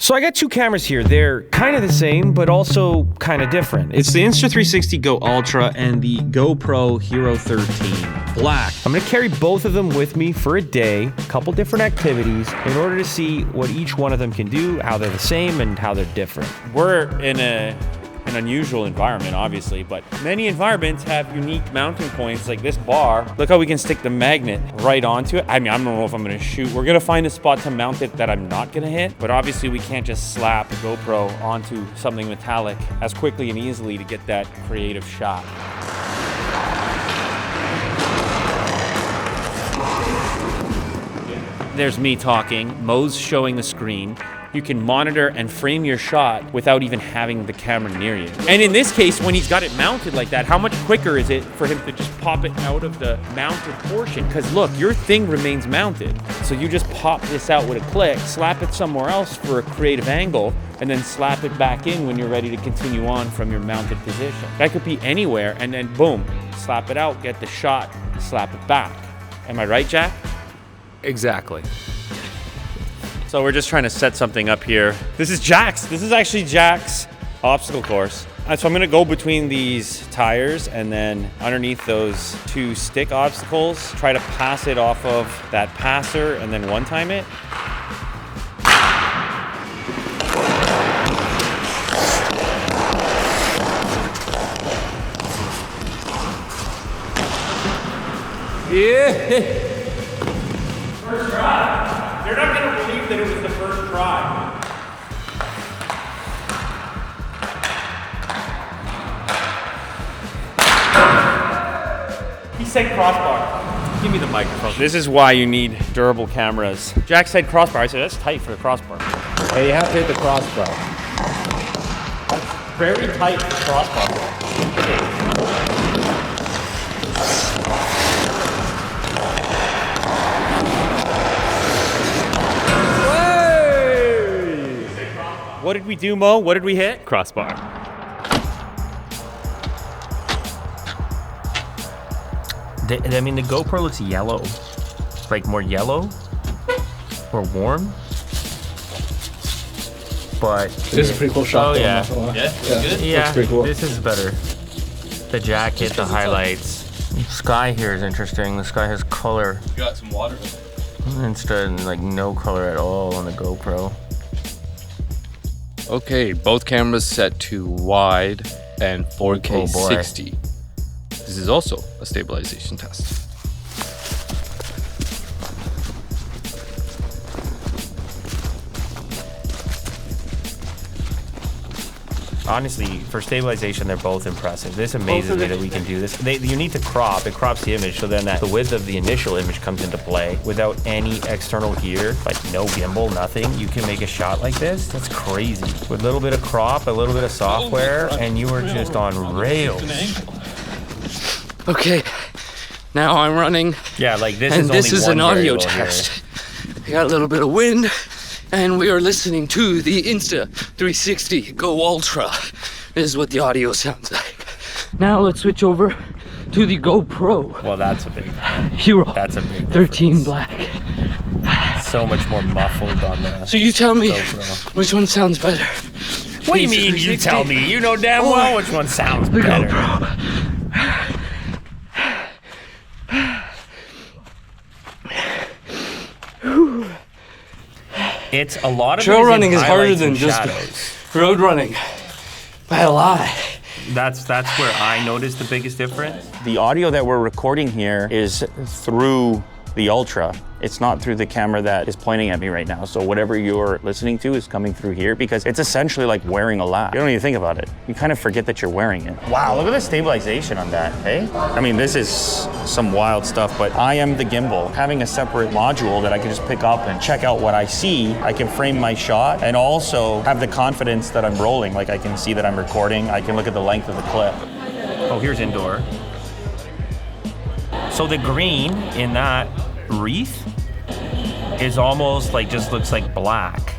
So I got two cameras here. They're kind of the same, but also kind of different. It's the Insta360 GO Ultra and the GoPro Hero 13 Black. I'm gonna carry both of them with me for a day, a couple different activities, in order to see what each one of them can do, how they're the same, and how they're different. We're in an unusual environment, obviously, but many environments have unique mounting points like this bar. Look how we can stick the magnet right onto it. I mean, I don't know if I'm gonna shoot. We're gonna find a spot to mount it that I'm not gonna hit, but obviously we can't just slap the GoPro onto something metallic as quickly and easily to get that creative shot. There's me talking, Mo's showing the screen. You can monitor and frame your shot without even having the camera near you. And in this case, when he's got it mounted like that, how much quicker is it for him to just pop it out of the mounted portion? Because look, your thing remains mounted. So you just pop this out with a click, slap it somewhere else for a creative angle, and then slap it back in when you're ready to continue on from your mounted position. That could be anywhere, and then boom, slap it out, get the shot, slap it back. Am I right, Jack? Exactly. So we're just trying to set something up here. This is Jack's. This is actually Jack's obstacle course. So I'm gonna go between these tires and then underneath those two stick obstacles, try to pass it off of that passer and then one time it. Yeah. First try. You're not gonna believe that it was the first try. He said crossbar. Give me the microphone. This is why you need durable cameras. Jack said crossbar. I said, that's tight for the crossbar. Hey, you have to hit the crossbar. That's very tight for the crossbar. What did we do, Mo? What did we hit? Crossbar. I mean, the GoPro looks yellow. Like more yellow or warm. But This is a pretty cool shot. Oh, yeah. Yeah? Good? yeah, looks pretty cool. this is better. The jacket, the highlights. Sky here is interesting. The sky has color Got some water. instead of like no color at all on the GoPro. Okay, both cameras set to wide and 4K Oh, boy. 60. This is also a stabilization test. Honestly, for stabilization, they're both impressive. This amazes me that we can do this. You need to crop. It crops the image so then that the width of the initial image comes into play without any external gear, like no gimbal, nothing. You can make a shot like this. That's crazy. With a little bit of crop, a little bit of software, and you are just on rails. Okay, now I'm running, Yeah, like this and is this only is one an audio variable here. test. I got a little bit of wind, and we are listening to the Insta360 GO Ultra. This is what the audio sounds like. Now let's switch over to the GoPro Well, that's a big. Hero That's a big 13 difference. Black. So much more muffled on the. So you tell me GoPro. which one sounds better. What do you mean? You tell me. You know damn well which one sounds The better. GoPro. It's a lot of Trail it is in running is harder highlights than and just shadows. road running by a lot. That's where I noticed the biggest difference. The audio that we're recording here is through the Ultra. It's not through the camera that is pointing at me right now. So whatever you're listening to is coming through here because it's essentially like wearing a lap. You don't even think about it. You kind of forget that you're wearing it. Wow, look at the stabilization on that, hey? I mean, this is some wild stuff, but I am the gimbal. Having a separate module that I can just pick up and check out what I see, I can frame my shot and also have the confidence that I'm rolling. Like I can see that I'm recording. I can look at the length of the clip. Oh, here's indoor. So the green in that wreath is almost like just looks like black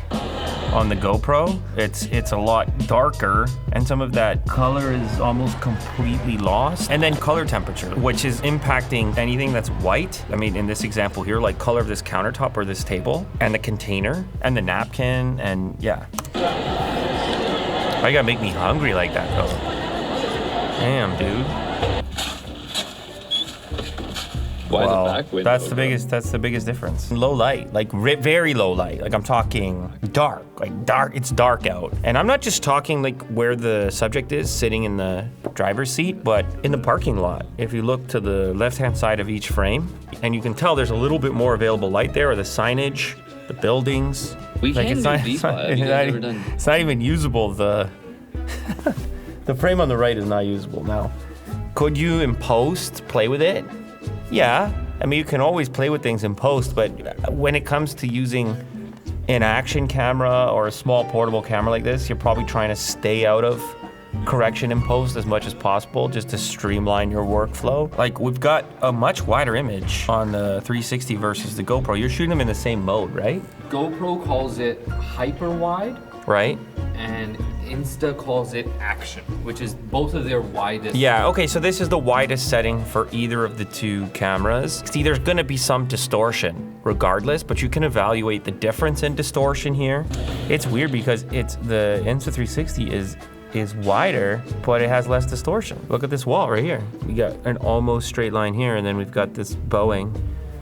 on the GoPro. It's a lot darker, and some of that color is almost completely lost. And then color temperature, which is impacting anything that's white. I mean, in this example here, like color of this countertop or this table, and the container, and the napkin, and yeah. Why you gotta make me hungry like that, though? Damn, dude. Why Well, the back window? that's the biggest difference. Low light, like very low light. Like I'm talking dark, it's dark out. And I'm not just talking like where the subject is sitting in the driver's seat, but in the parking lot. If you look to the left-hand side of each frame, and you can tell there's a little bit more available light there, or the signage, the buildings. We Like, can it's do not- deep it's not- light. Have you guys ever done? It's not even usable. The the frame on the right is not usable now. Could you in post play with it? Yeah. I mean, you can always play with things in post, but when it comes to using an action camera or a small portable camera like this, you're probably trying to stay out of correction in post as much as possible just to streamline your workflow. Like we've got a much wider image on the 360 versus the GoPro. You're shooting them in the same mode, right? GoPro calls it hyper wide, Right? and Insta calls it action, which is both of their widest. Yeah, okay, so this is the widest setting for either of the two cameras. See, there's gonna be some distortion regardless, but you can evaluate the difference in distortion here. It's weird because it's the Insta360 is wider, but it has less distortion. Look at this wall right here. We got an almost straight line here, and then we've got this bowing.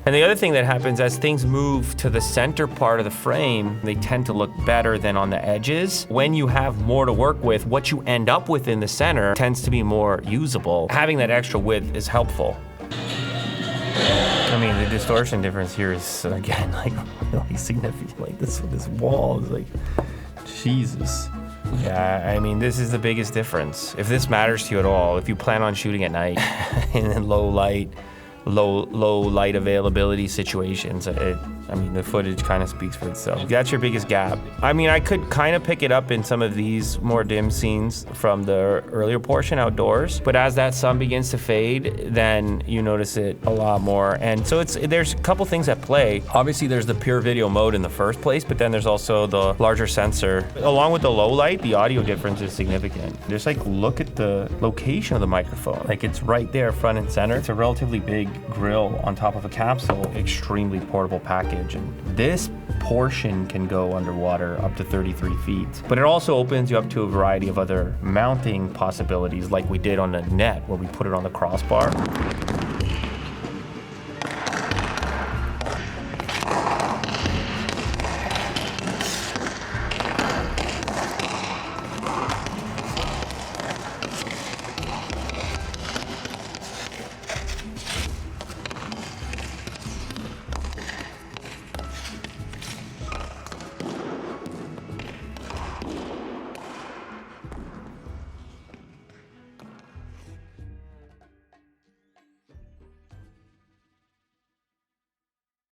And the other thing that happens as things move to the center part of the frame, they tend to look better than on the edges. When you have more to work with, what you end up with in the center tends to be more usable. Having that extra width is helpful. I mean, the distortion difference here is, again, like really significant. Like this wall is like, Jesus. Yeah, I mean, this is the biggest difference. If this matters to you at all, if you plan on shooting at night in low light availability situations, I mean, the footage kind of speaks for itself. That's your biggest gap. I mean, I could kind of pick it up in some of these more dim scenes from the earlier portion outdoors, but as that sun begins to fade, then you notice it a lot more. And so there's a couple things at play. Obviously, there's the pure video mode in the first place, but then there's also the larger sensor. Along with the low light, the audio difference is significant. Just like look at the location of the microphone. Like it's right there, front and center. It's a relatively big grill on top of a capsule, extremely portable package. And this portion can go underwater up to 33 feet. But it also opens you up to a variety of other mounting possibilities like we did on the net where we put it on the crossbar.